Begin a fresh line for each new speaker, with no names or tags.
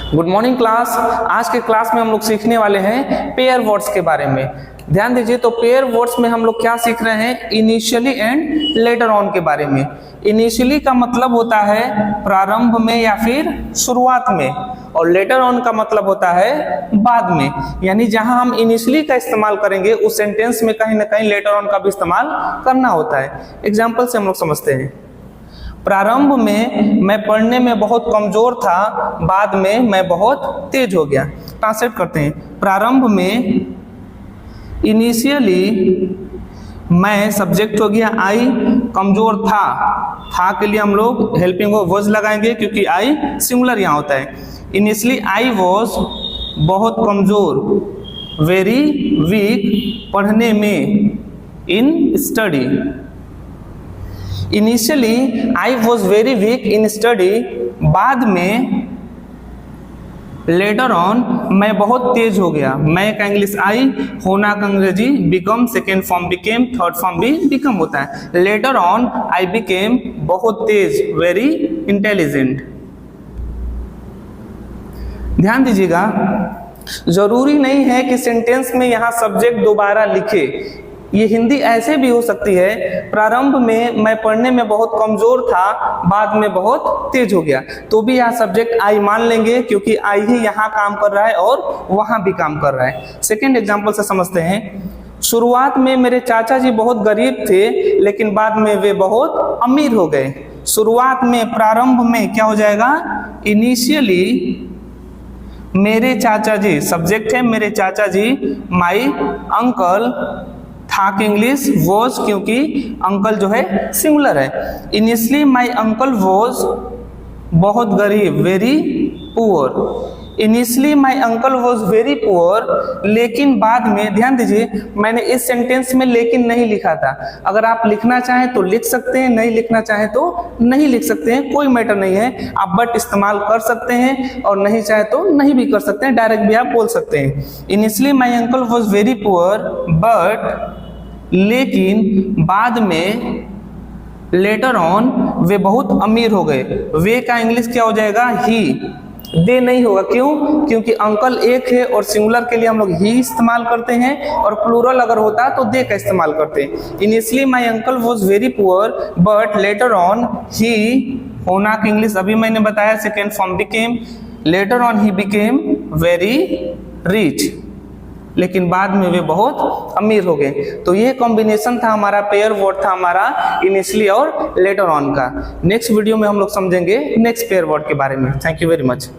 Good morning class. आज के class में हम लोग सीखने वाले हैं पेयर वर्ड्स के बारे में। ध्यान दीजिए, तो पेयर वर्ड्स में हम लोग क्या सीख रहे हैं, इनिशियली एंड लेटर ऑन के बारे में। इनिशियली का मतलब होता है प्रारंभ में या फिर शुरुआत में, और लेटर ऑन का मतलब होता है बाद में। यानी जहां हम इनिशियली का इस्तेमाल करेंगे उस सेंटेंस में कहीं ना कहीं लेटर ऑन का भी इस्तेमाल करना होता है। एग्जाम्पल से हम लोग समझते हैं। प्रारंभ में मैं पढ़ने में बहुत कमजोर था, बाद में मैं बहुत तेज हो गया। ट्रांसलेट करते हैं। प्रारंभ में इनिशियली मैं सब्जेक्ट हो गया आई, कमजोर था के लिए हम लोग हेल्पिंग वर्ब लगाएंगे क्योंकि आई सिंगुलर यहाँ होता है। इनिशियली आई वॉज बहुत कमजोर, वेरी वीक पढ़ने में, in study. Initially I was very weak in study, बाद में लेटर ऑन मैं बहुत तेज हो गया। मैं का इंग्लिश आई, होना का अंग्रेजी become, second form became, third form भी बिकम होता है। लेटर ऑन आई बिकेम बहुत तेज, वेरी इंटेलिजेंट। ध्यान दीजिएगा, जरूरी नहीं है कि सेंटेंस में यहाँ सब्जेक्ट दोबारा लिखे। ये हिंदी ऐसे भी हो सकती है, प्रारंभ में मैं पढ़ने में बहुत कमजोर था, बाद में बहुत तेज हो गया, तो भी यहाँ सब्जेक्ट आई मान लेंगे क्योंकि आई ही यहाँ काम कर रहा है और वहां भी काम कर रहा है। सेकेंड एग्जाम्पल से समझते हैं। शुरुआत में मेरे चाचा जी बहुत गरीब थे, लेकिन बाद में वे बहुत अमीर हो गए। शुरुआत में, प्रारंभ में क्या हो जाएगा, इनिशियली मेरे चाचा जी, सब्जेक्ट है मेरे चाचा जी, माई अंकल, था के इंग्लिश वॉज क्योंकि अंकल जो है सिंगुलर है। इनिशियली माई अंकल वॉज बहुत गरीब, very poor. Initially my uncle was very poor, लेकिन बाद में, ध्यान दीजिए मैंने इस सेंटेंस में लेकिन नहीं लिखा था। अगर आप लिखना चाहें तो लिख सकते हैं, नहीं लिखना चाहें तो नहीं लिख सकते हैं, कोई मैटर नहीं है। आप बट इस्तेमाल कर सकते हैं और नहीं चाहे तो नहीं भी कर सकते हैं, डायरेक्ट भी आप बोल सकते हैं। Initially my uncle was very poor but, लेकिन बाद में, लेटर ऑन वे बहुत अमीर हो गए। वे का इंग्लिश क्या हो जाएगा, ही। दे नहीं होगा, क्यों? क्योंकि अंकल एक है और सिंगुलर के लिए हम लोग ही इस्तेमाल करते हैं, और प्लूरल अगर होता तो दे का इस्तेमाल करते हैं। Initially my uncle was very poor but later on he, होना का इंग्लिश अभी मैंने बताया, second form became, later on he became very rich, लेकिन बाद में वे बहुत अमीर हो गए। तो ये कॉम्बिनेशन था हमारा, पेयर वर्ड था हमारा इनिशियली और लेटर ऑन का। नेक्स्ट वीडियो में हम लोग समझेंगे नेक्स्ट पेयर वर्ड के बारे में। Thank you very much.